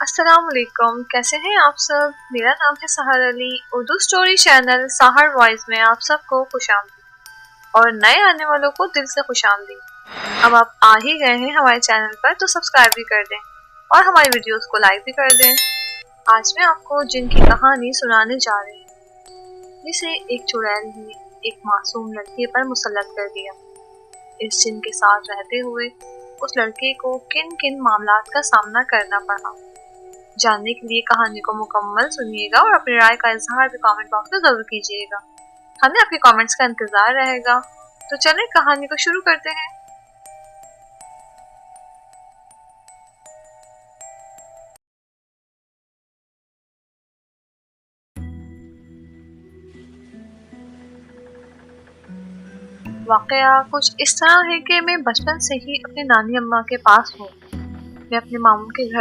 अस्सलाम वालेकुम, कैसे हैं आप सब। मेरा नाम है सहर अली। उर्दू स्टोरी चैनल सहर वॉइस में आप सबको खुशामदीद और नए आने वालों को दिल से खुशामदीद। अब आप आ ही गए हैं हमारे चैनल पर तो सब्सक्राइब भी कर दें और हमारी वीडियोस को लाइक भी कर दें। आज मैं आपको जिन की कहानी सुनाने जा रही हूँ, जिसे एक चुड़ैल ने एक मासूम लड़के पर मुसल्लत कर दिया। इस जिन के साथ रहते हुए उस लड़के को किन किन मामलात का सामना करना पड़ा। जानने के लिए कहानी को मुकम्मल सुनिएगा और अपनी राय का इजहार भी कमेंट बॉक्स में जरूर कीजिएगा। हमें आपके कमेंट्स का इंतजार रहेगा। तो चलिए कहानी को शुरू करते हैं। वाकया कुछ इस तरह है कि मैं बचपन से ही अपनी नानी अम्मा के पास हूँ। मैं अपने मामू के घर